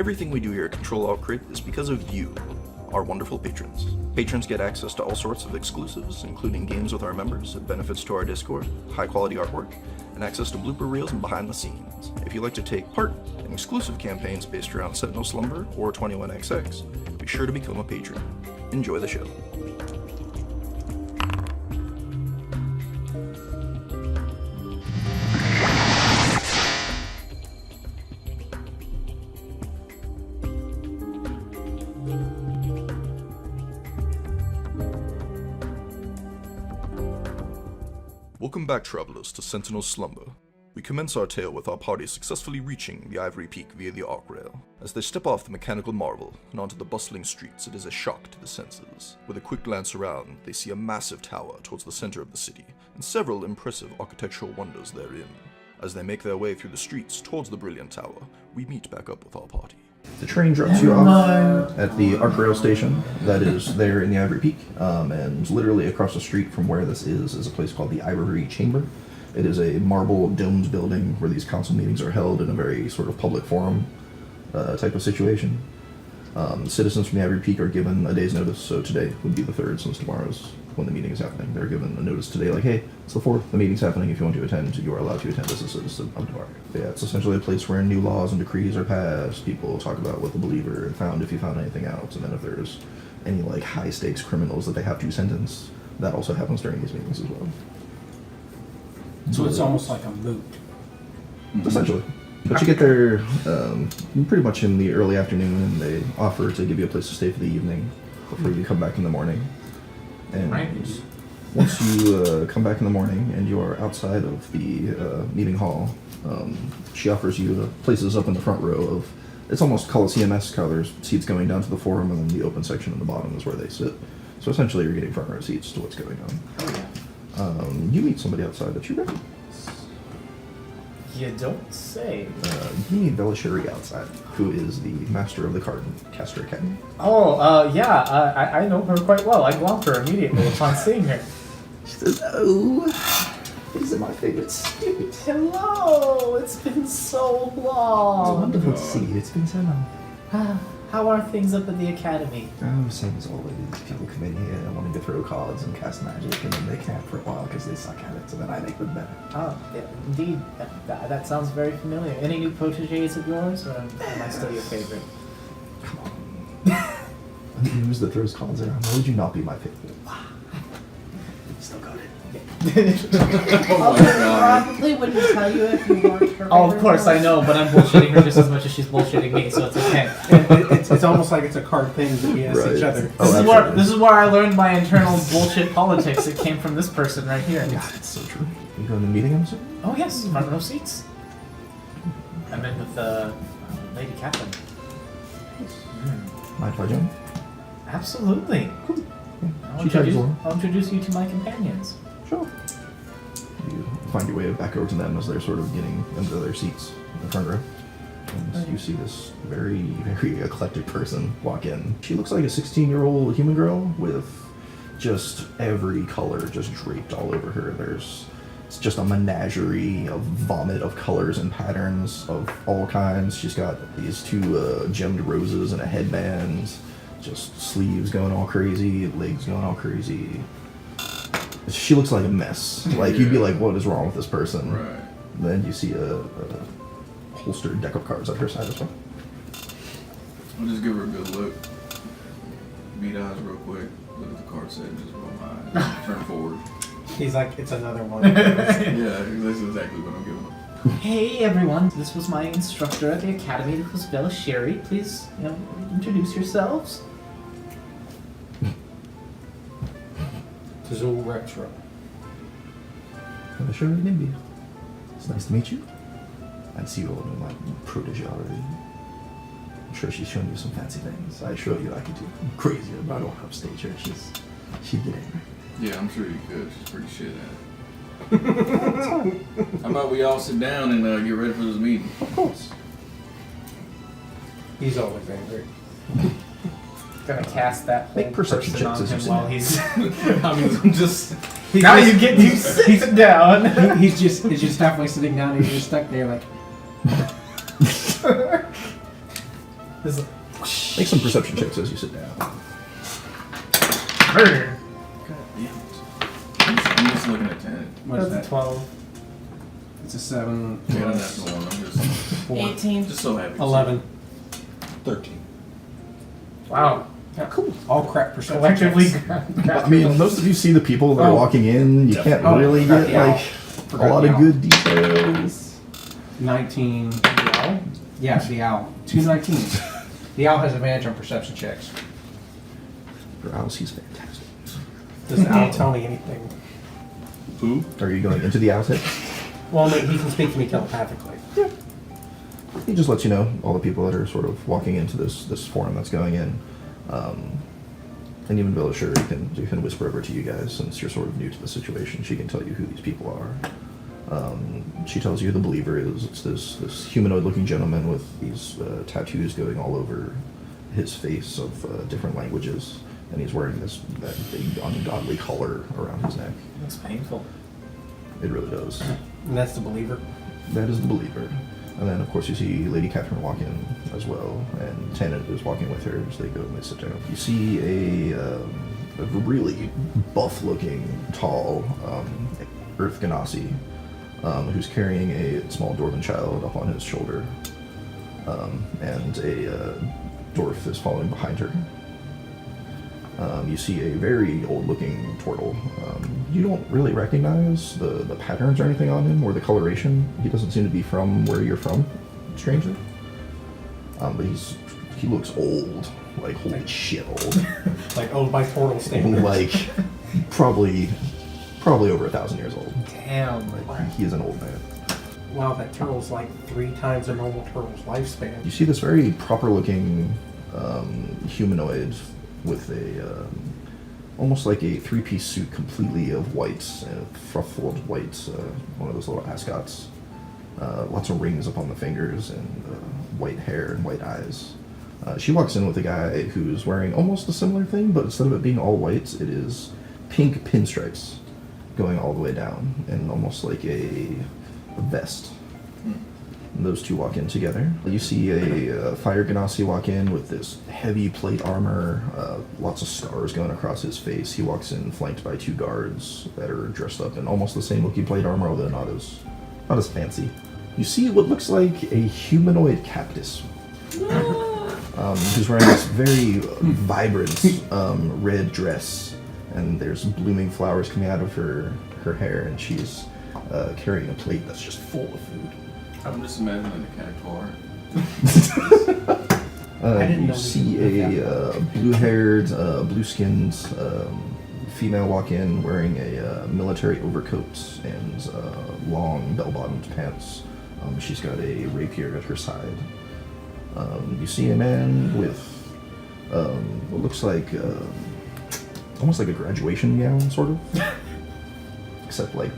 Everything we do here at CtrlAltCrit is because of you, our wonderful patrons. Patrons get access to all sorts of exclusives, including games with our members, benefits to our Discord, high-quality artwork, and access to blooper reels and behind the scenes. If you'd like to take part in exclusive campaigns based around Sentinel, Slumber, or 21XX, be sure to become a patron. Enjoy the show. Welcome back, travelers, to Sentinel Slumber. We commence our tale with our party successfully reaching the Ivory Peak via the arc rail. As they step off the mechanical marvel and onto the bustling streets, it is a shock to the senses. With a quick glance around, they see a massive tower towards the center of the city, and several impressive architectural wonders therein. As they make their way through the streets towards the brilliant tower, we meet back up with our party. The train drops you off at the arc rail station that is there in the Ivory Peak, and literally across the street from where this is a place called the Ivory Chamber. It is a marble domed building where these council meetings are held in a very sort of public forum type of situation. Citizens from the Ivory Peak are given a day's notice, so today would be the 3rd since tomorrow's when the meeting is happening. They're given a notice today like, hey, it's the 4th, the meeting's happening, if you want to attend, you are allowed to attend as a citizen of Navarre. Yeah, it's essentially a place where new laws and decrees are passed, people talk about what the believer found if you found anything out, and then if there's any like high stakes criminals that they have to sentence, that also happens during these meetings as well. So it's almost like a moot. Essentially. But you get there pretty much in the early afternoon, and they offer to give you a place to stay for the evening before you come back in the morning. And once you come back in the morning and you are outside of the meeting hall, she offers you places up in the front row of, it's almost Coliseum-esque how there's seats going down to the forum, and then the open section in the bottom is where they sit. So essentially you're getting front row seats to what's going on. Oh, yeah. You meet somebody outside that you recognize. You don't say. You meet Velisheri outside, who is the master of the Caster Academy. Oh, yeah, I know her quite well. I glomp her immediately upon seeing her. She says, oh, these are my favorite students. Hello, it's been so long. It's wonderful to see you. It's been so long. How are things up at the academy? Oh, same as always. People come in here wanting to throw cards and cast magic, and then they can't for a while because they suck at it, so then I make them better. Oh, yeah, indeed. That sounds very familiar. Any new proteges of yours, or am I still your favorite? Come on. Who's that throws cards around? Why would you not be my favorite? Still got it. Oh my god. Probably wouldn't tell you if you weren't her. Oh, of course, I know, but I'm bullshitting her just as much as she's bullshitting me, so it's okay. It's almost like it's a card thing to be asked each other. This is where I learned my internal bullshit politics. It came from this person right here. Yeah, it's so true. You going to the meeting, I'm assuming? Oh yes, front row seats. I'm in with Lady Catherine. Mind if I join? Absolutely. Cool. I'll introduce you to my companions. Sure. You find your way back over to them as they're sort of getting into their seats in the front row. And you see this very, very eclectic person walk in. She looks like a 16-year-old human girl with just every color just draped all over her. It's just a menagerie of vomit of colors and patterns of all kinds. She's got these 2 gemmed roses and a headband, just sleeves going all crazy, legs going all crazy. She looks like a mess. Like, you'd be like, what is wrong with this person? Right. Then you see a holstered deck of cards at her side as well. I'll just give her a good look. Beat eyes real quick. Look at the card set and just roll my eyes. Turn forward. He's like, it's another one. Yeah, that's exactly what I'm giving her. Hey everyone, this was my instructor at the academy, this was Velisheri. Please, introduce yourselves. This is all retro. I'm sure it can be. It's nice to meet you. I see you all know my protege already. I'm sure she's shown you some fancy things. I assure you I could do crazy about her upstage her. She'd get angry. Yeah, I'm sure you could. She's pretty shit at it. How about we all sit down and get ready for this meeting? Of course. He's always angry. Gonna cast that whole Make perception person checks on as you him sit while down. he's... I mean, I'm just... Now you get to sit down. He's just halfway sitting down and you're just stuck there like... This is Make some perception checks as you sit down. murder. God damn it. I'm just looking at 10. What's That's that? 12. It's a 7. Yeah, that's the one. I'm just 18. so happy. 11. 13. Wow. Yeah, cool. All crap perception Collectively. checks. I mean, most of you see the people that are Oh. walking in. You can't Oh, really forgot get the owl. like a Forgot lot the of owl. good details. 19. Wow. Yeah, the owl. 2 19s. The owl has advantage on perception checks. For owls, he's fantastic. Does the owl tell me anything? Who? Are you going into the owl's head? Well, no, he can speak to me telepathically. He just lets you know all the people that are sort of walking into this forum that's going in. And even Villasher, you can whisper over to you guys since you're sort of new to the situation. She can tell you who these people are. She tells you who the believer is. It's this humanoid-looking gentleman with these tattoos going all over his face of different languages, and he's wearing that big ungodly collar around his neck. That's painful. It really does. And that's the believer. That is the believer. And then, of course, you see Lady Catherine walk in as well, and Tennant is walking with her as they go and they sit down. You see a really buff-looking, tall Earth Ganassi who's carrying a small dwarven child up on his shoulder, and a dwarf is following behind her. You see a very old-looking turtle. You don't really recognize the patterns or anything on him or the coloration. He doesn't seem to be from where you're from, strangely. But he looks old, like holy shit old. Like old by portal standards. Like probably over 1,000 years old. Damn. Like, he is an old man. Wow, that turtle's like 3 times a normal turtle's lifespan. You see this very proper-looking humanoid with a almost like a 3-piece suit, completely of white, full-of white, one of those little ascots. Lots of rings up on the fingers and white hair and white eyes. She walks in with a guy who's wearing almost a similar thing, but instead of it being all white, it is pink pinstripes going all the way down, and almost like a vest. And those two walk in together. You see a Fire Ganassi walk in with this heavy plate armor, lots of scars going across his face. He walks in flanked by 2 guards that are dressed up in almost the same looking plate armor, although not as fancy. You see what looks like a humanoid cactus, who's wearing this very vibrant red dress, and there's blooming flowers coming out of her hair, and she's carrying a plate that's just full of food. I'm just imagining the cactuar. I didn't You know see we could a blue-haired, blue-skinned female walk in wearing a military overcoat and long bell-bottomed pants. She's got a rapier at her side. You see a man with what looks like almost like a graduation gown, sort of, except like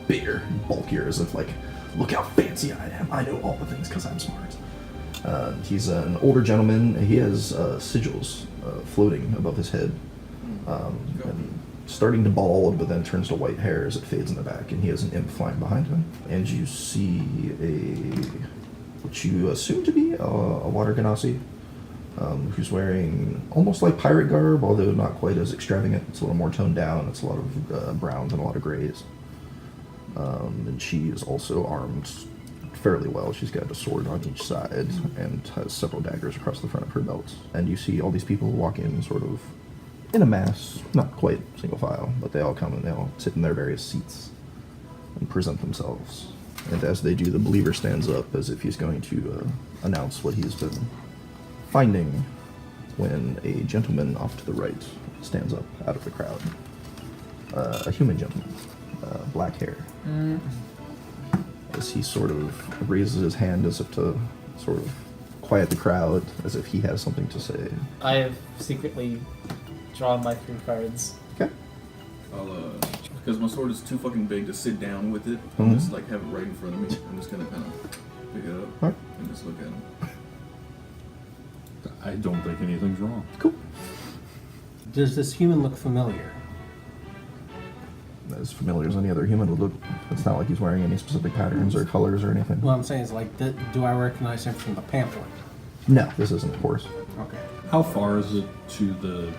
bigger, bulkier, as if like, look how fancy I am. I know all the things because I'm smart. He's an older gentleman. He has sigils floating above his head, and starting to bald, but then turns to white hair as it fades in the back, and he has an imp flying behind him. And you see what you assume to be a water Ganassi, who's wearing almost like pirate garb, although not quite as extravagant. It's a little more toned down. It's a lot of browns and a lot of grays. And she is also armed fairly well. She's got a sword on each side and has several daggers across the front of her belt. And you see all these people walk in sort of in a mass, not quite single file, but they all come and they all sit in their various seats and present themselves. And as they do, the believer stands up as if he's going to announce what he's been finding, when a gentleman off to the right stands up out of the crowd. A human gentleman, black hair. As he sort of raises his hand as if to sort of quiet the crowd, as if he has something to say. I have secretly drawn my 3 cards. Okay. I'll because my sword is too fucking big to sit down with it. I'll just like have it right in front of me. I'm just gonna kind of pick it up Alright. and just look at him. I don't think anything's wrong. Cool. Does this human look familiar? As familiar as any other human would look. It's not like he's wearing any specific patterns or colors or anything. What I'm saying is, like, do I recognize him from the pamphlet? No, this isn't a course. Okay. How far is it to the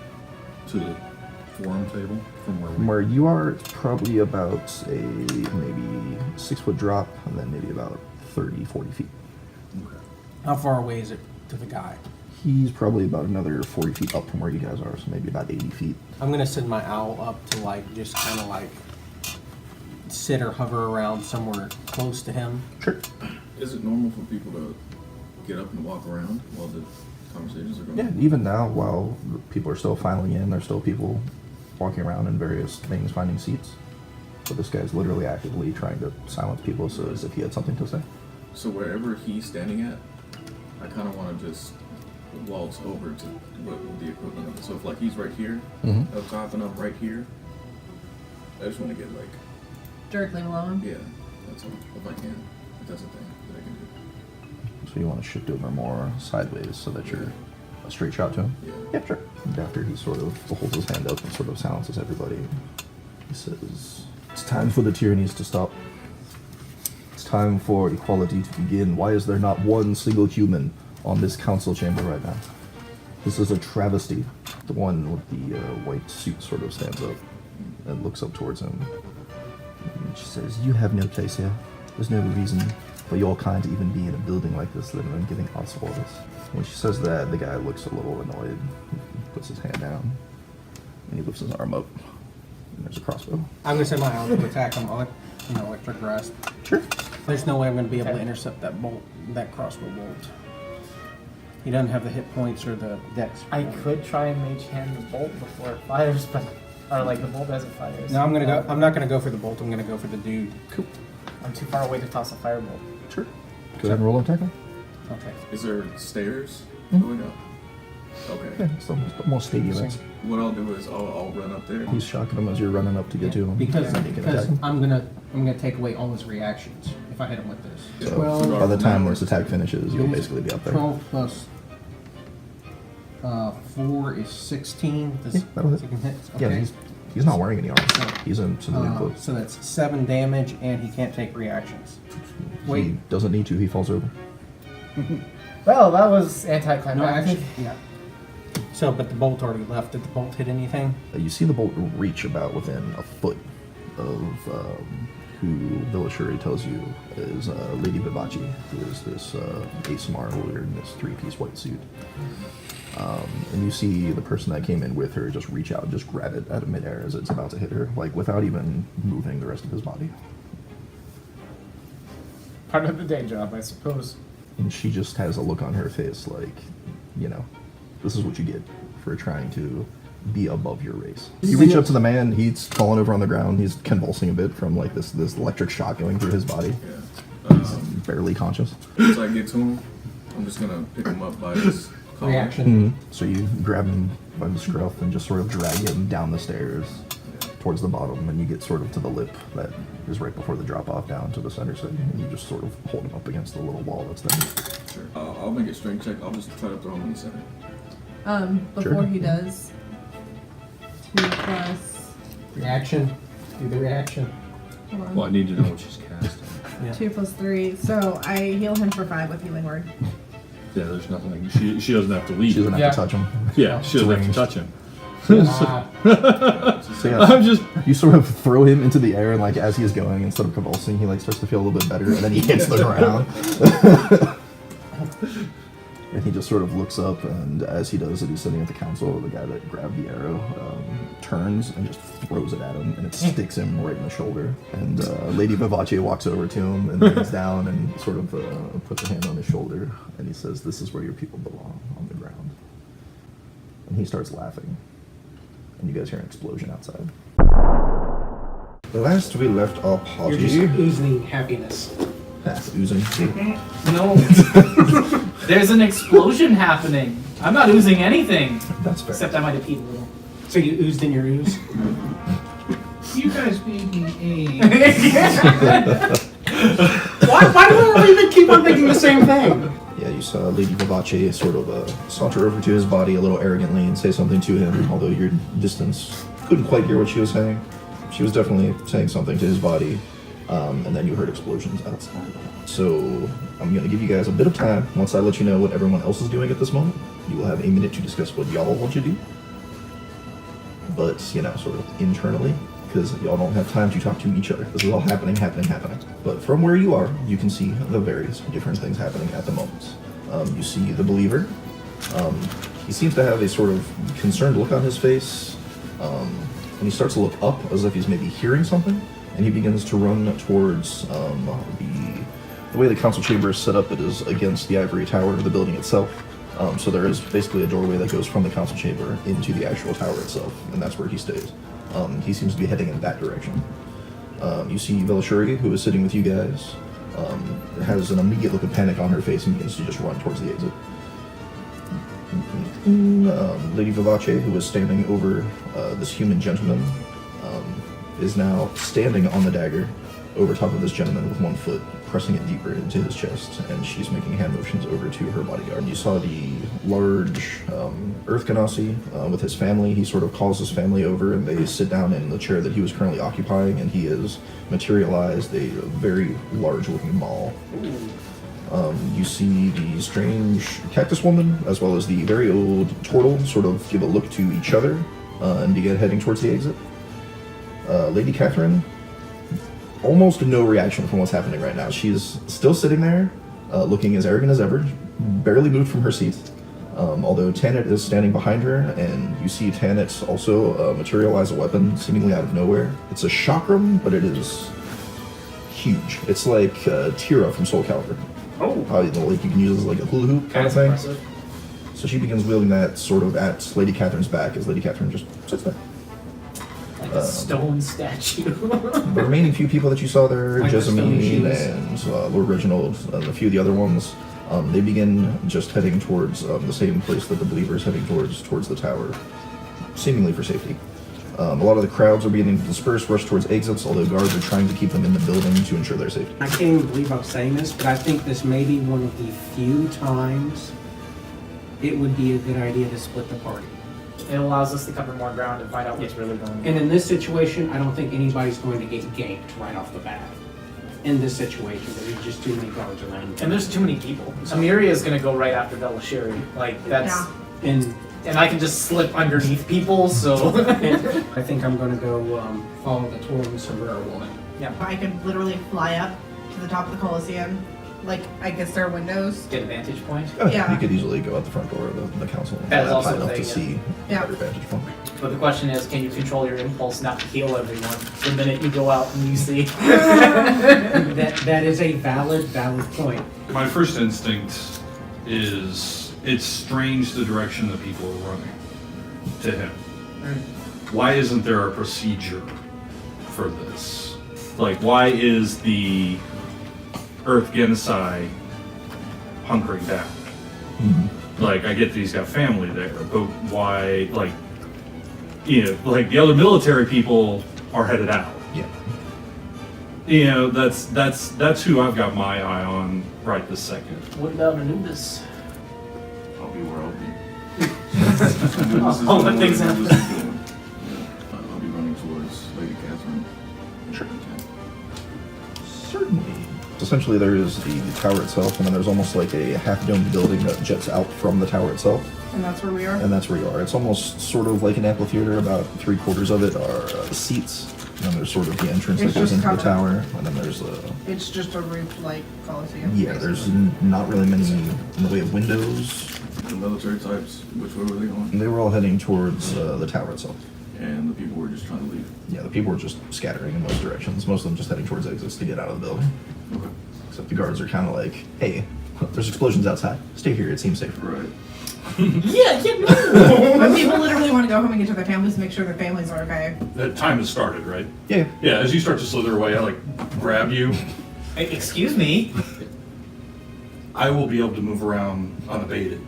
forum table from where we? From where you are, it's probably about a maybe 6 foot drop, and then maybe about 30, 40 feet. Okay. How far away is it to the guy? He's probably about another 40 feet up from where you guys are, so maybe about 80 feet. I'm gonna send my owl up to like just kind of like sit or hover around somewhere close to him. Sure. Is it normal for people to get up and walk around while the conversations are going Yeah, on? even now, while people are still filing in, there's still people walking around in various things, finding seats. But this guy's literally actively trying to silence people, so as if he had something to say. So wherever he's standing at, I kind of want to just waltz over to what the equivalent of it. So if like he's right here, Mm-hmm. up top and I'm right here, I just want to get like, Directly below him. yeah, that's all. If I can, if that's a thing that I can do. So you want to shift over more sideways so that you're a straight shot to him? Yeah. Yeah, sure. And after he sort of holds his hand up and sort of silences everybody, he says, "It's time for the tyrannies to stop. It's time for equality to begin. Why is there not one single human on this council chamber right now? This is a travesty." The one with the white suit sort of stands up and looks up towards him. And she says, "You have no place here. There's no reason for your kind to even be in a building like this, let alone giving us orders." When she says that, the guy looks a little annoyed. He puts his hand down, and he lifts his arm up. And there's a crossbow. I'm gonna send my owl to attack him. Electric grasp. Sure. There's no way I'm gonna be able to intercept that bolt, that crossbow bolt. He doesn't have the hit points or the dex. I could try and mage hand the bolt before it fires, but or like the bolt as it fires. No, I'm gonna go. I'm not gonna go for the bolt. I'm gonna go for the dude. Cool. I'm too far away to toss a firebolt. Sure. Go ahead and roll an attack. Okay. Is there stairs Mhm. going up? Okay. Yeah, it's almost more stadium. What I'll do is I'll run up there. He's shocking him as you're running up to get to him. Because and then you can attack him. I'm gonna take away all his reactions if I hit him with this. So 12, by the time this attack finishes, you'll basically be up there. 12 plus 4 is 16. Yeah, that'll hit. So you can hit. Yeah, Okay. he's not wearing any armor. He's in civilian clothes. So that's 7 damage, and he can't take reactions. He Wait. doesn't need to. He falls over. Well, that was No, anticlimactic. actually, yeah. So, but the bolt already left. Did the bolt hit anything? You see the bolt reach about within a foot of who Villashuri tells you is Lady Vivace, who is this ASMR lawyer in this 3-piece white suit. And you see the person that came in with her just reach out and just grab it out of midair as it's about to hit her, like without even moving the rest of his body. Part of the day job, I suppose. And she just has a look on her face like, you know, this is what you get for trying to be above your race. You reach up to the man, he's falling over on the ground, he's convulsing a bit from like this electric shock going through his body. Yeah. Barely conscious. Once I get to him, I'm just gonna pick him up by his collar. Reaction. So you grab him by the scruff and just sort of drag him down the stairs towards the bottom, and you get sort of to the lip that is right before the drop off down to the center setting, and you just sort of hold him up against the little wall that's there. Sure. I'll make a strength check. I'll just try to throw him in the center. Before Sure. he does, 2 plus, Reaction. Do the reaction. hold on, Well, I need to know what she's casting. Yeah. 2 plus 3. So I heal him for 5 with healing word. Yeah, there's nothing. She doesn't have to leave. She doesn't have Yeah. to touch him. Yeah, she doesn't have to Ranged. touch him. So yeah, I'm just. you sort of throw him into the air, and like as he is going, instead of convulsing, he like starts to feel a little bit better, and then he hits the ground. And he just sort of looks up, and as he does it, he's sitting at the council. The guy that grabbed the arrow turns and just throws it at him, and it sticks him right in the shoulder. And Lady Vivace walks over to him and leans down and sort of puts a hand on his shoulder, and he says, "This is where your people belong, on the ground." And he starts laughing, and you guys hear an explosion outside. Last we left our You're just oozing happiness. oozing. No. There's an explosion happening. I'm not oozing anything. That's fair. Except I might have peed a little. So you oozed in your ooze? You guys made me Why do we even keep on thinking the same thing? Yeah, you saw Lady Vivace sort of saunter over to his body a little arrogantly and say something to him, although your distance couldn't quite hear what she was saying. She was definitely saying something to his body, and then you heard explosions outside. So I'm going to give you guys a bit of time. Once I let you know what everyone else is doing at this moment, you will have a minute to discuss what y'all want to do. But, sort of internally, because y'all don't have time to talk to each other. This is all happening. But from where you are, you can see the various different things happening at the moment. You see the believer. He seems to have a sort of concerned look on his face. And he starts to look up as if he's maybe hearing something. And he begins to run towards the way the council chamber is set up. It is against the ivory tower of the building itself. So there is basically a doorway that goes from the council chamber into the actual tower itself, and that's where he stays. He seems to be heading in that direction. You see Velashuri, who is sitting with you guys, has an immediate look of panic on her face and begins to just run towards the exit. Lady Vivace, who is standing over this human gentleman, is now standing on the dagger over top of this gentleman with one foot, pressing it deeper into his chest, and she's making hand motions over to her bodyguard. You saw the large Earth Ganassi with his family. He sort of calls his family over, and they sit down in the chair that he was currently occupying, and he has materialized a very large-looking maul. You see the strange cactus woman, as well as the very old turtle, sort of give a look to each other and begin heading towards the exit. Lady Catherine, almost no reaction from what's happening right now. She's still sitting there, looking as arrogant as ever, barely moved from her seat. Although Tanit is standing behind her, and you see Tanit also materialize a weapon seemingly out of nowhere. It's a chakram, but it is huge. It's like Tira from Soul Calibur. Oh. Like you can use it as like a hula hoop kind of thing. Impressive. So she begins wielding that sort of at Lady Catherine's back as Lady Catherine just sits there. Like a stone statue. The remaining few people that you saw there, Like the stone Jessamine shoes. and Lord Reginald and a few of the other ones, they begin just heading towards the same place that the Believer is heading towards the tower, seemingly for safety. A lot of the crowds are beginning to disperse, rush towards exits, although guards are trying to keep them in the building to ensure their safety. I can't even believe I'm saying this, but I think this may be one of the few times it would be a good idea to split the party. It allows us to cover more ground and find out what's really going on. And in this situation, I don't think anybody's going to get ganked right off the bat. In this situation, there's just too many guards around. And there's too many people. Amiria is going to go right after Velashuri. Like, that's... Yeah. And I can just slip underneath people, so... I think I'm going to go follow the Torn Sombrero woman. Yeah. I could literally fly up to the top of the Coliseum. Like, I guess there are windows. Get a vantage point. Oh, Yeah. You could easily go out the front door of the council. That is also high a enough thing, to yeah. see Yeah. better vantage point. But the question is, can you control your impulse not to heal everyone the minute you go out and you see? That is a valid point. My first instinct is it's strange the direction that people are running to him. Why isn't there a procedure for this? Like, why is the Earth Genocide hunkering down? Like, I get that he's got family there, but why, like, like the other military people are headed out. Yeah. That's who I've got my eye on right this second. What about Anubis? I'll be where I'll be. All the things happen. I'll be running towards Lady Catherine. Sure. Certainly. Essentially, there is the tower itself, and then there's almost like a half-domed building that jets out from the tower itself, And that's where we are. and that's where you are. It's almost sort of like an amphitheater. About 3/4 of it are seats, and then there's sort of the entrance It's that goes just into the covered. tower, and then there's It's just a roof like Coliseum. yeah, there's not really many in the way of windows. The military types, which way were they going? They were all heading towards the tower itself. And the people were just trying to leave. Yeah, the people were just scattering in most directions. Most of them just heading towards exits to get out of the building. Okay. Except the guards are kind of like, hey, there's explosions outside. Stay here, it seems safer. Right. But people literally want to go home and get to their families and make sure their families are okay. That time has started, right? Yeah. Yeah, as you start to slither away, I like grab you. Excuse me? I will be able to move around unabated.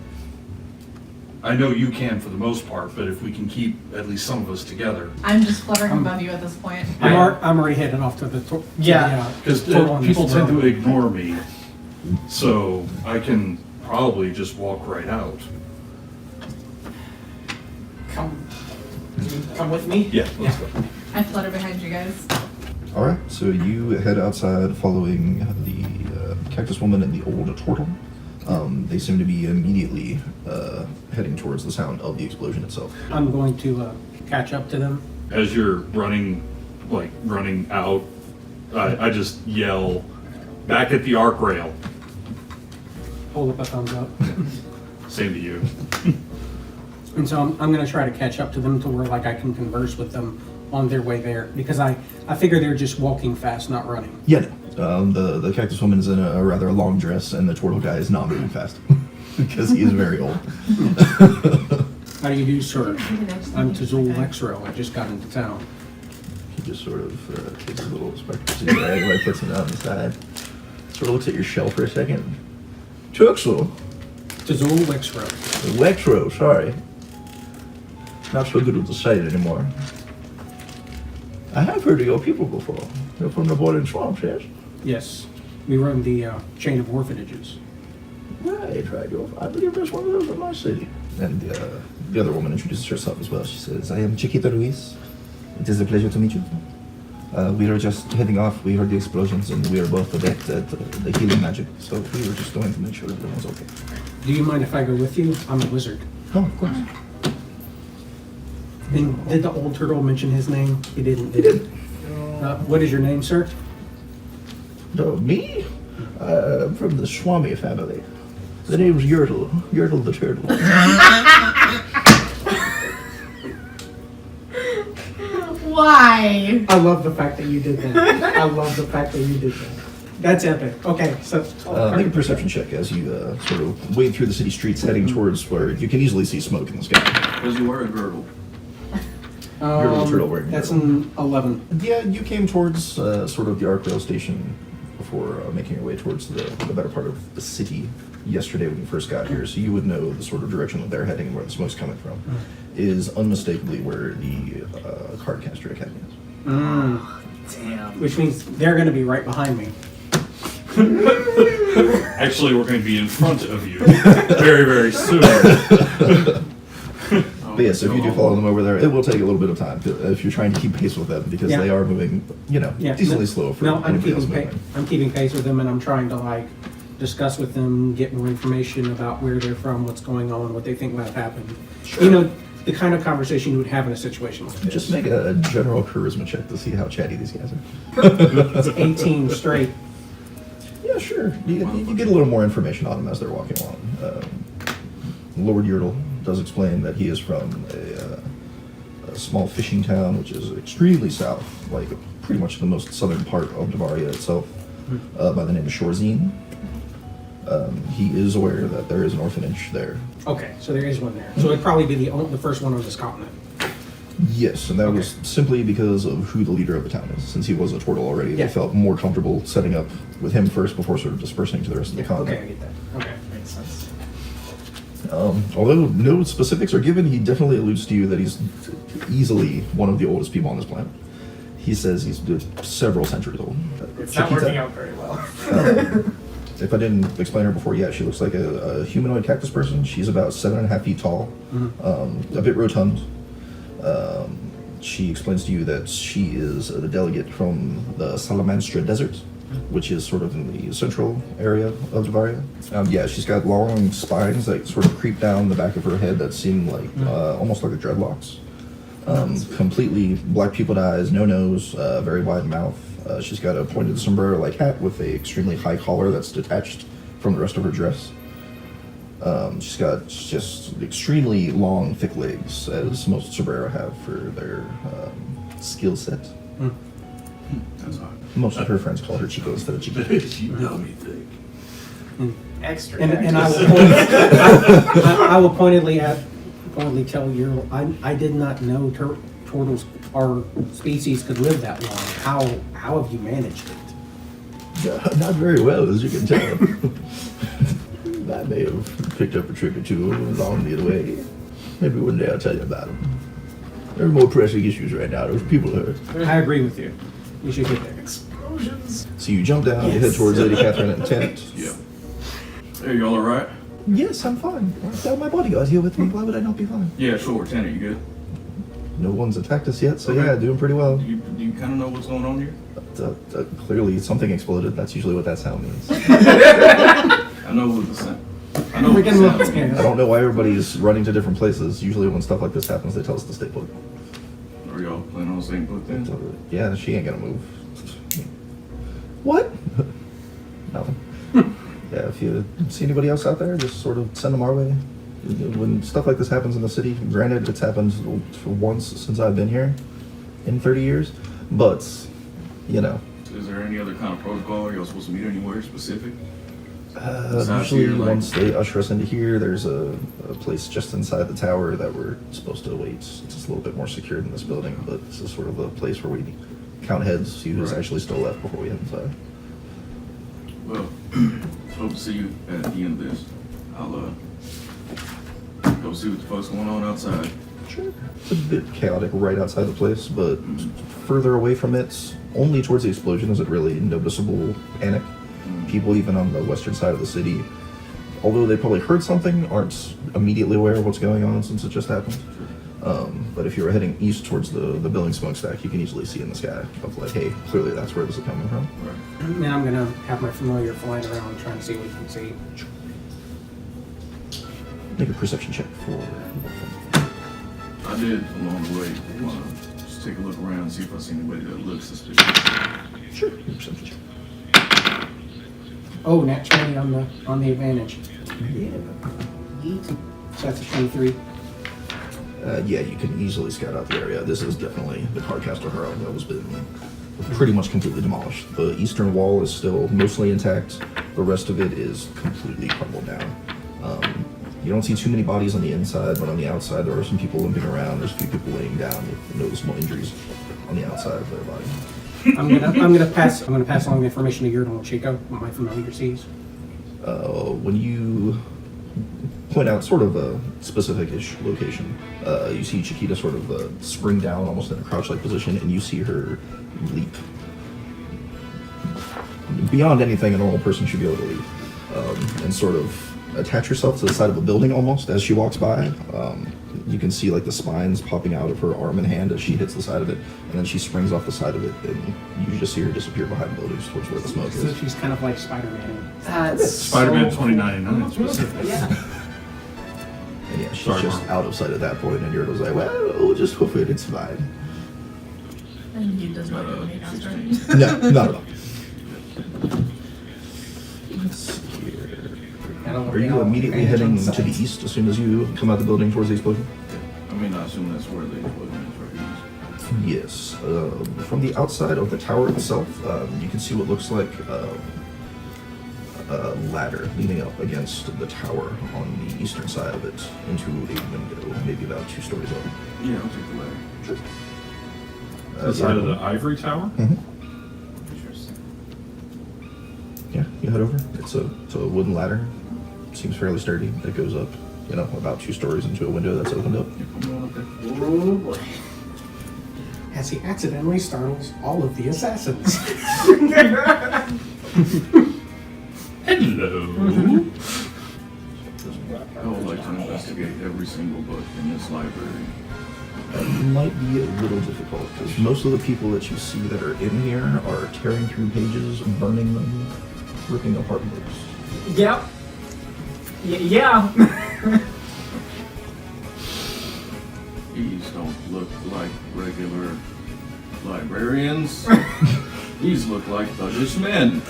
I know you can for the most part, but if we can keep at least some of us together. I'm just fluttering above you at this point. I'm already heading off to the Because people tend to ignore me, so I can probably just walk right out. Come with me? Yeah, let's go. I flutter behind you guys. Alright, so you head outside following the cactus woman and the old turtle. They seem to be immediately heading towards the sound of the explosion itself. I'm going to catch up to them. As you're running out, I just yell, back at the arc rail. Hold up a thumbs up. Same to you. And so I'm going to try to catch up to them to where like I can converse with them on their way there, because I figure they're just walking fast, not running. Yeah, no. The cactus woman is in a rather long dress, and the turtle guy is not moving fast because he is very old. How do you do, sir? I'm Tazul Lexro. I just got into town. He just sort of takes a little spectrum and puts it on the side. Sort of looks at your shell for a second. Tuxel. Tazul Lexro. Lexro, sorry. Not so good with the sight anymore. I have heard of your people before. You're from the bordering swamps, yes? Yes. We run the chain of orphanages. Right. I believe there's one of those in my city. And the other woman introduces herself as well. She says, I am Chiquita Ruiz. It is a pleasure to meet you. We were just heading off. We heard the explosions, and we are both adept at the healing magic. So we were just going to make sure everyone's okay. Do you mind if I go with you? I'm a wizard. Oh, of course. And did the old turtle mention his name? He didn't. He did. What is your name, sir? No, me? I'm from the Swami family. The name's Jyte. Jyte the turtle. Why? I love the fact that you did that. That's epic. Okay, so Make a perception check as you sort of wade through the city streets heading towards where you can easily see smoke in the sky. Does he wear a girdle? You're the turtle wearing that's girdle. an 11. Yeah, you came towards sort of the arc rail station before making your way towards the better part of the city yesterday when you first got here, so you would know the sort of direction that they're heading and where the smoke's coming from is unmistakably where the Cardcaster Academy is. Damn. Which means they're going to be right behind me. Actually, we're going to be in front of you very, very soon. But yes, if you do follow them over there, it will take a little bit of time if you're trying to keep pace with them because Yeah. they are moving, decently slow for No, anybody else moving. I'm keeping pace with them, and I'm trying to like discuss with them, get more information about where they're from, what's going on, what they think might have happened. Sure. You know, the kind of conversation you would have in a situation like this. Just make a general charisma check to see how chatty these guys are. It's 18 straight. Yeah, sure. You get a little more information on them as they're walking along. Lord Jyte does explain that he is from a small fishing town, which is extremely south, like pretty much the most southern part of Devaria itself, by the name of Shorzine. He is aware that there is an orphanage there. Okay, so there is one there. So it'd probably be the first one on this continent. Yes, and that was simply because of who the leader of the town is. Since he was a turtle already, Yeah. they felt more comfortable setting up with him first before sort of dispersing to the rest of the Okay, continent. I get that. Okay. Makes sense. Although no specifics are given, he definitely alludes to you that he's easily one of the oldest people on this planet. He says he's several centuries old. It's not Chiquita, working out very well. if I didn't explain her before yet, she looks like a humanoid cactus person. She's about 7.5 feet tall, a bit rotund. She explains to you that she is the delegate from the Salamanstra Desert, which is sort of in the central area of Devaria. Yeah, she's got long spines that sort of creep down the back of her head that seem like almost like the dreadlocks. Completely black pupilled eyes, no nose, very wide mouth. She's got a pointed sombrero-like hat with a extremely high collar that's detached from the rest of her dress. She's got just extremely long, thick legs, as most sombrero have for their skill set. That's odd. Most of her friends call her Chico instead of Chiquita. You know me thick. Extra. And I extra. will I will pointedly tell you, I did not know turtles, our species, could live that long. How have you managed it? Not very well, as you can tell. I may have picked up a trick or two along the way. Maybe one day I'll tell you about them. There are more pressing issues right now. There's people hurt. I agree with you. We should get there. Explosions. So you jump down, you head towards Lady Catherine and tent. Yeah. Hey, y'all alright? Yes, I'm fine. I've got my bodyguard here with me. Why would I not be fine? Yeah, sure. Tanner, you good? no one's attacked us yet, so yeah, doing pretty well. Do you kind of know what's going on here? Clearly, something exploded. That's usually what that sound means. I know what the sound. I know what the sound means. I don't know why everybody's running to different places. Usually, when stuff like this happens, they tell us to stay put. Are y'all planning on staying put then? Yeah, she ain't gonna move. What? Nothing. Yeah, if you see anybody else out there, just sort of send them our way. When stuff like this happens in the city, granted, it's happened once since I've been here in 30 years, but, you know. Is there any other kind of protocol? Are y'all supposed to meet anywhere specific? Usually once they usher us into here, there's a place just inside the tower that we're supposed to wait. It's just a little bit more secure than this building, but this is sort of a place where we count heads, see who's actually still left before we head inside. Well, hope to see you at the end of this. I'll go see what the fuck's going on outside. Sure. It's a bit chaotic right outside the place, but further away from it, only towards the explosion is it really noticeable panic. People even on the western side of the city, although they probably heard something, aren't immediately aware of what's going on since it just happened. But if you were heading east towards the building smokestack, you can easily see in the sky of like, hey, clearly that's where this is coming from. Right. Now I'm gonna have my familiar flying around trying to see what we can see. Make a perception check for. I did along the way. Want to just take a look around and see if I see anybody that looks suspicious. Sure. Make a perception check. Oh, nat 20 on the advantage. Yeah. So that's a 23. Yeah, you can easily scout out the area. This is definitely the Cardcaster Hurl that was been pretty much completely demolished. The eastern wall is still mostly intact. The rest of it is completely crumbled down. You don't see too many bodies on the inside, but on the outside there are some people limping around. There's a few people laying down with noticeable injuries on the outside of their body. I'm gonna pass along the information to Jyte and Chico, what my familiar sees. When you point out sort of a specific-ish location, you see Chiquita sort of spring down almost in a crouch-like position, and you see her leap. Beyond anything a normal person should be able to leap. And sort of attach herself to the side of a building almost as she walks by. You can see like the spines popping out of her arm and hand as she hits the side of it, and then she springs off the side of it, and you just see her disappear behind buildings towards where the smoke So is. she's kind of like Spider-Man. That's Spider-Man so 2099 specifically. Yeah. And yeah, she's Sorry, just Mark. out of sight at that point, and Yurtle's like, well, we'll just hope it's fine. And he does not go any faster. 16. No, not at all. Let's see here. Are you immediately heading to the east as soon as you come out the building towards the explosion? I mean, I assume that's where the explosion is, right? Yes. From the outside of the tower itself, you can see what looks like a ladder leaning up against the tower on the eastern side of it into a window, maybe about 2 stories up. Yeah, I'll take the ladder. Sure. The side of the ivory tower? Interesting. Yeah, you head over. It's a wooden ladder. Seems fairly sturdy. It goes up, about 2 stories into a window that's opened up. Yeah, I'm going up there. Oh boy. As he accidentally startles all of the assassins. Hello. I would like to investigate every single book in this library. It might be a little difficult because most of the people that you see that are in here are tearing through pages, burning them, ripping apart books. Yep. Yeah. These don't look like regular librarians. These look like thuggish men.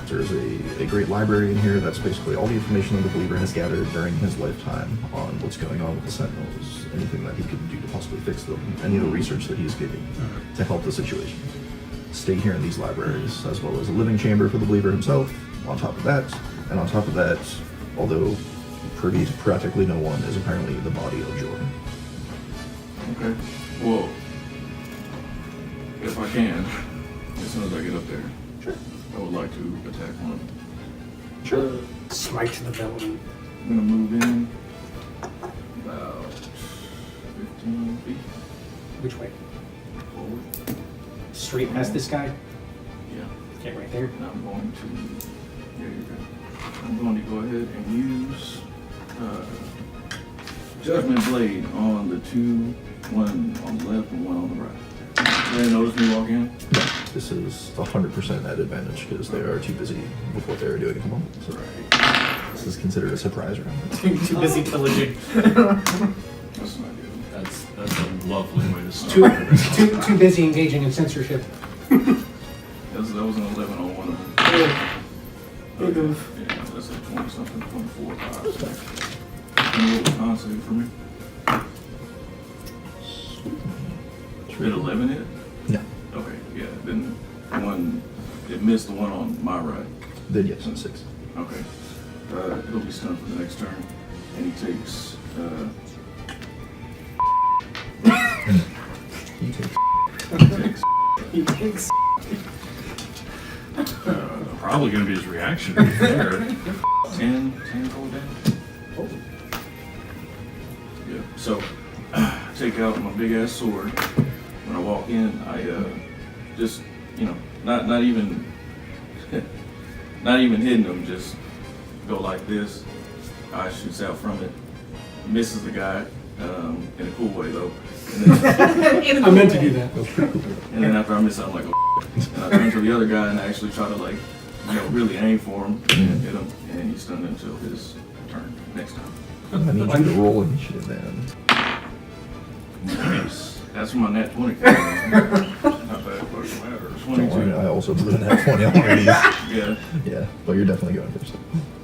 There's a great library in here that's basically all the information that the Believer has gathered during his lifetime on what's going on with the Sentinels, anything that he could do to possibly fix them, any of the research that he's giving to help the situation. Stay here in these libraries, as well as a living chamber for the Believer himself, on top of that, and on top of that, although privy to practically no one, is apparently the body of Jordan. Okay. Well, if I can, as soon as I get up there, Sure. I would like to attack one of them. Sure. Smite to the building. I'm gonna move in about 15 feet Which way? forward. Straight past this guy? Yeah. Okay, right there. And I'm going to, yeah, you're good. I'm going to go ahead and use Judgment Blade on the two, one on the left and one on the right. You didn't notice me walk in? No, this is 100% at advantage because they are too busy with what they are doing at the moment. So this is considered a surprise round. Too busy pillaging. That's not good. That's a lovely way to start. Too busy engaging in censorship. That was an 11 on one of them. Big Okay. oof. Yeah, that's a 20 something, 24, 5. Can you roll a con save for me? Did 11 hit? No. Okay, yeah, then it missed the one on my right. Then yes, on 6. Okay. He'll be stunned for the next turn. And he takes, He takes. Probably going to be his reaction to be fair. 10 cold damage. Oh. Yeah, so take out my big ass sword. When I walk in, I just, not even hitting him, just go like this. Eye shoots out from it, misses the guy, in a cool way though. And then, I meant to do that. and then after I miss it, I'm like, oh, and I turn to the other guy and I actually try to really aim for him and hit him, and he's stunned until his turn next time. I need you to roll initiative then. Nice. That's my net 20. Not that fucking matters. Don't worry, 22. I also blew in that 20 on one of these. Yeah. Yeah, but you're definitely going first.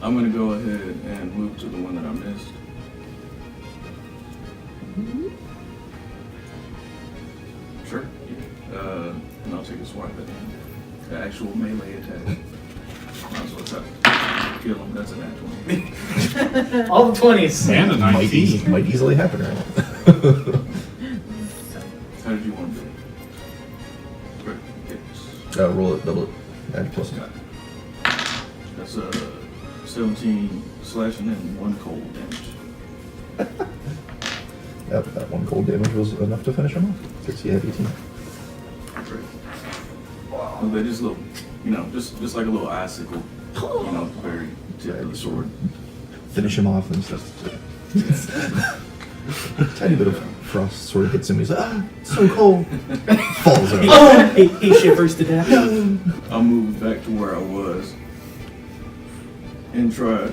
I'm gonna go ahead and move to the one that I missed. Sure. Yeah. And I'll take a swipe at him. The actual melee attack. Might as well try to kill him. That's an nat 20. All the 20s. And a 19. Might easily happen right now. How did you want to do it? Great. Hits. Roll it, double it, add plus Got it. That's 17 slashing and 1 cold damage. That one cold damage was enough to finish him off. 6, he had 18. Great. Wow. They just little, just like a little icicle, very tip of the sword. Finish him off and stuff. Tiny bit of frost sort of hits him. He's like, it's so cold. Falls over. Oh, he shivers to death. I'll move back to where I was and try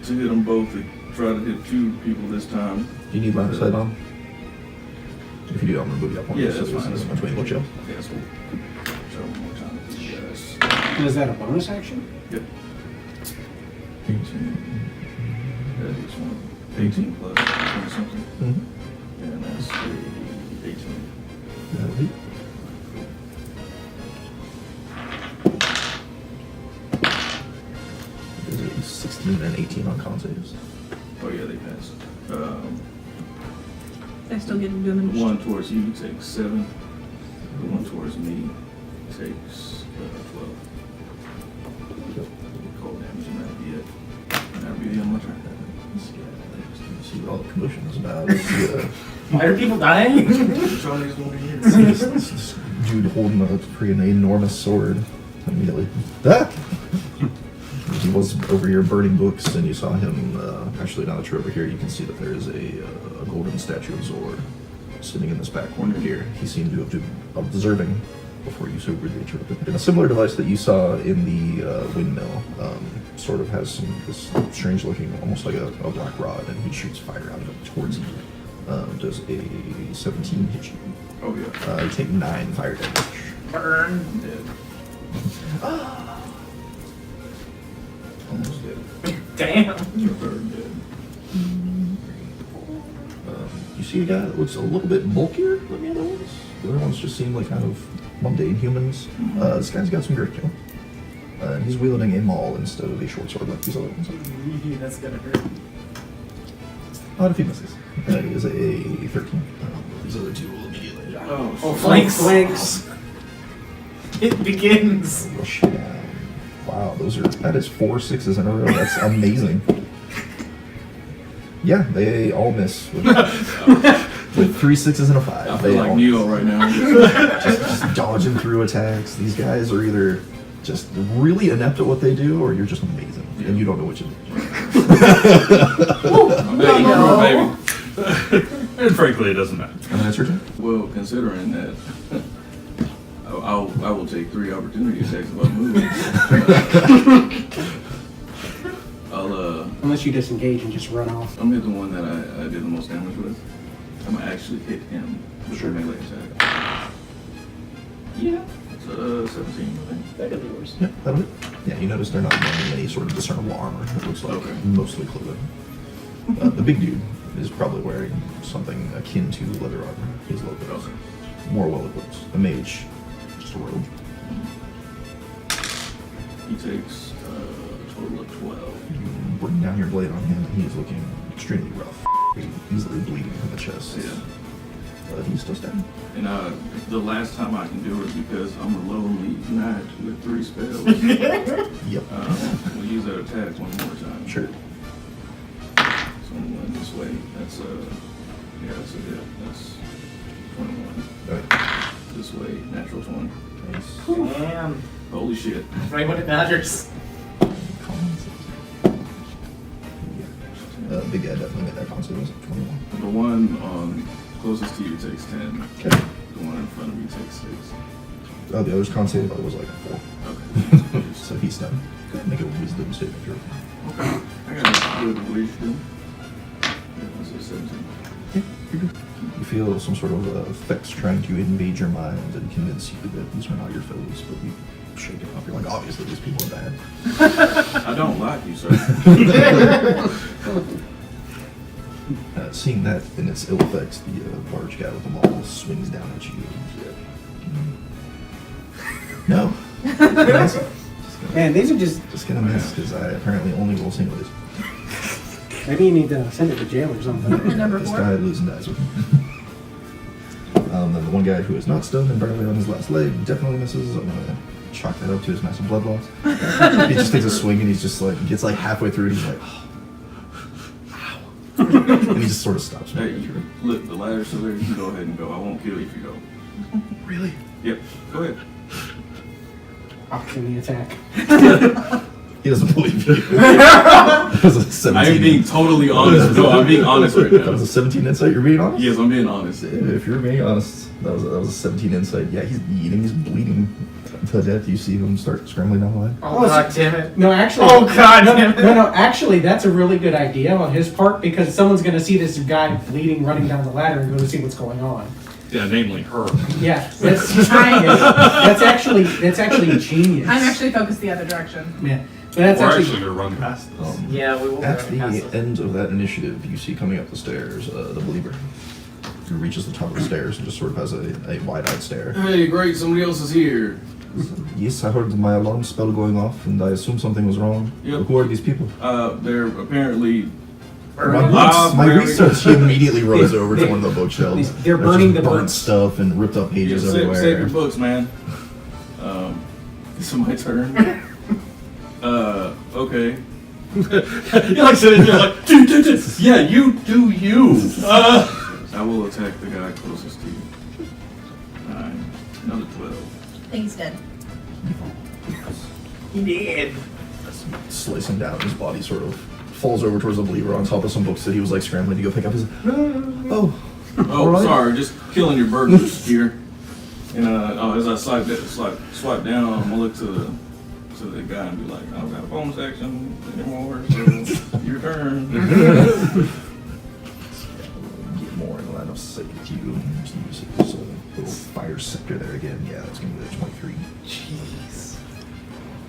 to hit them both. Try to hit 2 people this time. Do you need line of sight on? If you do, I'm going to move you up one. Yeah, that's fine. That's between bookshelves. Okay, that's cool. Try one more time with these guys. Is that a bonus action? Yep. 18. That is one. 18 plus 20 something. Mm-hmm. And that's a 18. That'll be. There's a 16 and 18 on con saves. Oh yeah, they passed. I still get to do them. The one towards you takes 7. The one towards me takes 12. Cold damage, and that'll be it. And that'll be the end of my turn. See what all the commotion is about. Why are people dying? Charlie's going to here. This dude holding a freaking enormous sword immediately. Ah! He was over here burning books, and you saw him. Actually, now that you're over here, you can see that there is a golden statue of Zor sitting in this back corner here. He seemed to have been observing before you so rudely interrupted. And a similar device that you saw in the windmill sort of has this strange looking, almost like a black rod, and he shoots fire out of it towards you. Does a 17 hit you? Oh yeah. You take 9 fire damage. Burn. I'm dead. Almost dead. Damn. You're third dead. You see a guy that looks a little bit bulkier than the other ones. The other ones just seem like kind of mundane humans. This guy's got some grit to him. And he's wielding a maul instead of a short sword like these other ones. That's gonna hurt. Not if he misses. That is a 13. These other two will immediately Oh, Flanks. It begins. rush down. Wow, that is 4 6s in a row. That's amazing. Yeah, they all miss. With 3 6s and a 5. I They feel like all Neo right now. just dodging through attacks. These guys are either just really inept at what they do, or you're just amazing, and you don't know which it is. I'm begging for it, baby. And frankly, it doesn't matter. And that's your turn. Well, considering that, I will take 3 opportunity attacks if I move. Unless you disengage and just run off. I'm hit the one that I did the most damage with. I'm gonna actually hit him with a melee attack. Yeah. It's 17, I think. That could be worse. Yeah, that'll hit. Yeah, you notice they're not wearing any sort of discernible armor. It looks like mostly clothing. The big dude is probably wearing something akin to leather armor. He's a little bit more well equipped. The mage, just a robe. He takes a total of 12. You bring down your blade on him, and he is looking extremely rough. He's easily bleeding from the chest. Yeah. He's still standing. And the last time I can do it because I'm a lonely knight with 3 spells. Yep. We'll use that attack one more time. Sure. So I'm going this way. That's that's a hit. That's 21. Alright. This way, natural 20. Nice. Damn. Holy shit. Right when it matters. Big guy definitely made that consequence. 21. The one closest to you takes 10. Okay. The one in front of you takes 6. Oh, the other's con save was like a 4. Okay. So he's done. Make a wisdom saving throw. Okay. I got a good wisdom. Yeah, that's a 17. Yeah, you're good. You feel some sort of effects trying to invade your mind and convince you that these are not your foes, but you shake it off. You're like, obviously these people are bad. I don't like you, sir. Seeing that in its ill effects, the large guy with the maul swings down at you. No. Man, these are just. Just gonna miss, because I apparently only roll singles. Maybe you need to send it to jail or something. Number This 4. guy lives and dies with me. Then the one guy who is not stunned and barely on his last leg definitely misses. I'm gonna chalk that up to his massive blood loss. He just takes a swing and he's just like, gets like halfway through and he's like, oh. And he just sort of stops. Hey, look, the ladder's still there. You can go ahead and go. I won't kill you if you go. Really? Yep. Go ahead. Opportunity attack. He doesn't believe you. That was a 17. I'm being totally honest. No, I'm being honest right That now. was a 17 insight. You're being honest? Yes, I'm being honest. If you're being honest, that was a 17 insight. Yeah, he's eating. He's bleeding to death. You see him start scrambling down the line. Oh, God damn it. No, actually. Oh, God damn it. No, actually, that's a really good idea on his part because someone's going to see this guy bleeding, running down the ladder, and go to see what's going on. Yeah, namely her. Yeah, that's actually genius. I'm actually focused the other direction. Yeah, but that's We're actually. actually going to run past this. Yeah, we will. At the end of that initiative, you see coming up the stairs the believer, who reaches the top of the stairs and just sort of has a wide-eyed stare. Hey, great. Somebody else is here. Yes, I heard my alarm spell going off, and I assumed something was wrong. Yep. Who are these people? They're apparently. My research. He immediately rolls over to one of the bookshelves. They're There's burning just the burnt books. stuff and ripped up pages Save your everywhere. books, man. Is it my turn? Okay. You're like sitting there like, dude, yeah, you do you. I will attack the guy closest to you. 9. Another 12. I think he's dead. He did. Slice him down. His body sort of falls over towards the believer on top of some books that he was like scrambling to go pick up. His Oh, Alright. sorry. Just killing your birds here. And as I swipe down, I'm gonna look to the guy and be like, I don't got a bonus action anymore, so your turn. Get more in line of sight with you. Just use this little fire sector there again. Yeah, that's gonna be the 23. Jeez.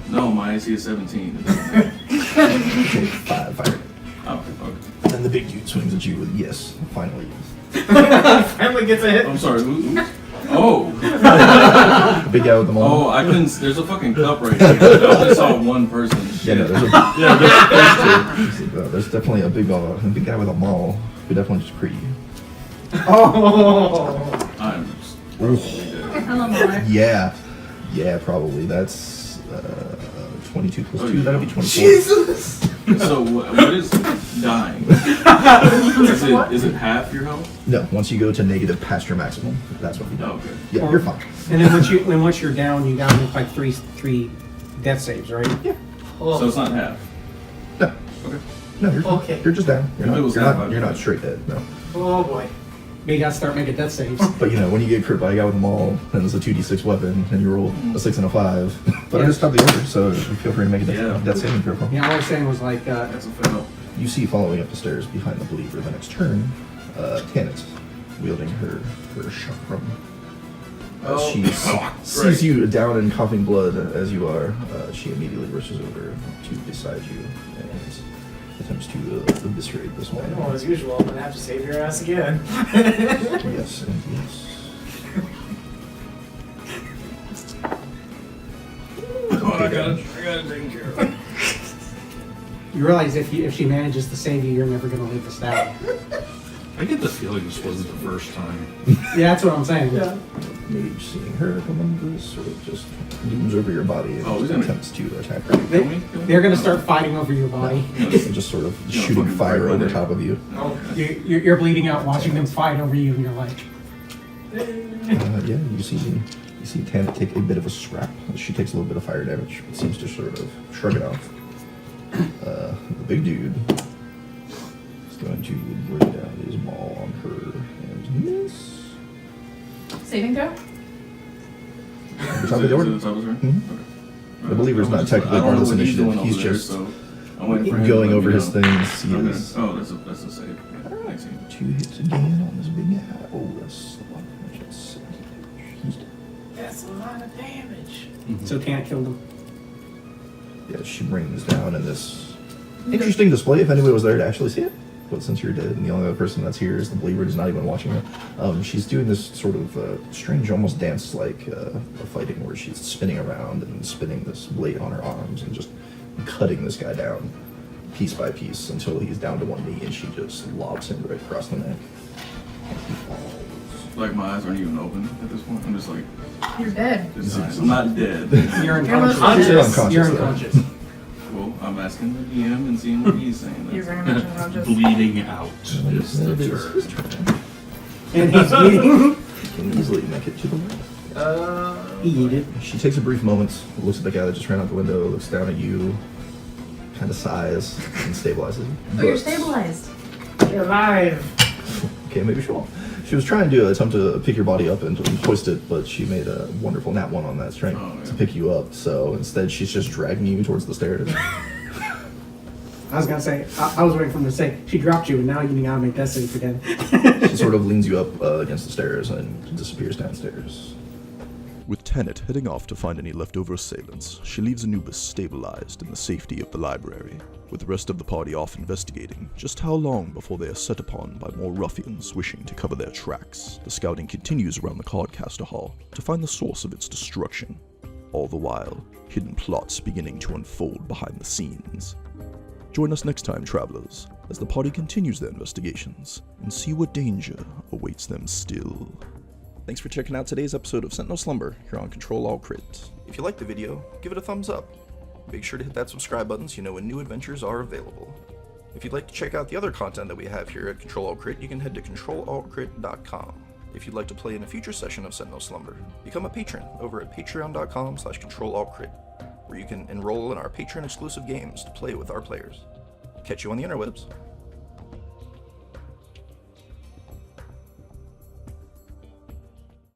No, my AC is 17. Okay, 5 fire. Oh, okay. And then the big dude swings at you with yes, finally. Finally gets a hit. I'm sorry. Who? Oh. The big guy with the maul. Oh, I couldn't. There's a fucking cup right here. I only saw one person. Yeah, no, Shit. there's two. There's definitely a big guy with a maul who definitely just crit you. Oh. I'm just dead. Hello, Mother. Yeah, probably. That's 22 plus 2. Oh, yeah. That'll be 24. Jesus. So what is dying? Is it half your health? No, once you go to negative past your maximum, that's what you do. Oh, okay. Yeah, you're fine. And then once you're down, you got to make like three death saves, right? Yeah. So it's not half. No. Okay. No, you're fine. Okay. You're just down. You're If it not, was you're half, not, I'd you're be not straight dead. No. Oh boy. We gotta start making death saves. But you know, when you get crit by a guy with a maul, and it's a 2d6 weapon, and you roll a 6 and a 5. But I just stopped the order, so feel free to make a death saving throw. Yeah, all I was saying was like, That's a fail. You see following up the stairs behind the believer the next turn, Tanit, wielding her chakram. She sees you down and coughing blood as you are. She immediately rushes over to beside you and attempts to eviscerate this man. Well, as usual, I'm gonna have to save your ass again. Yes, and yes. I gotta take care of it. you realize if she manages to save you, you're never gonna leave the stab. I get the feeling this wasn't the first time. Yeah, that's what I'm saying. Yeah. Mage seeing her come under this sort of just looms over your body and Oh, just he's attempts to attack her. They're gonna start fighting over your body. And just sort of shooting fire over top of you. You're bleeding out, watching them fight over you, and you're like, Yeah, you see Tanit take a bit of a scrap. She takes a little bit of fire damage, but seems to sort of shrug it off. The big dude is going to bring down his maul on her and miss. Saving throw? The top of the order. The believer's not technically part of this initiative. He's just going over his things. He is. Oh, that's a save. Yeah, 19. 2 hits again on this big guy. Oh, that's a lot of damage. That's 70 damage. He's dead. That's a lot of damage. so can't kill them. Yeah, she brings down in this interesting display if anybody was there to actually see it. But since you're dead and the only other person that's here is the believer who's not even watching her, she's doing this sort of strange, almost dance-like fighting where she's spinning around and spinning this blade on her arms and just cutting this guy down piece by piece until he's down to one knee and she just lobs him right across the neck. He falls. Like my eyes aren't even open at this point. I'm just like, You're dead. I'm not dead. You're unconscious. You're unconscious. You're though. unconscious. Well, I'm asking the DM and seeing what he's saying. You're That's- very much unconscious. Bleeding out is the It is his term. turn. And he's bleeding. You can easily make it to the left. Eat it. She takes a brief moment, looks at the guy that just ran out the window, looks down at you, kind of sighs, and stabilizes you. Oh, you're But- stabilized. You're alive. Okay, maybe she won't. She was trying to attempt to pick your body up and hoist it, but she made a wonderful nat 1 on that strength Oh, yeah. to pick you up. So instead, she's just dragging you towards the stairs. I was gonna say, I was waiting for him to say, she dropped you, and now you gotta make that safe again. She sort of leans you up against the stairs and disappears downstairs. With Tanit heading off to find any leftover assailants, she leaves Anubis stabilized in the safety of the library, with the rest of the party off investigating just how long before they are set upon by more ruffians wishing to cover their tracks. The scouting continues around the Cardcaster Hall to find the source of its destruction. All the while, hidden plots beginning to unfold behind the scenes. Join us next time, travelers, as the party continues their investigations and see what danger awaits them still. Thanks for checking out today's episode of Sentinel Slumber here on CtrlAltCrit. If you liked the video, give it a thumbs up. Make sure to hit that subscribe button so you know when new adventures are available. If you'd like to check out the other content that we have here at CtrlAltCrit, you can head to CtrlAltCrit.com. If you'd like to play in a future session of Sentinel Slumber, become a patron over at patreon.com/CtrlAltCrit, where you can enroll in our Patreon exclusive games to play with our players. Catch you on the interwebs.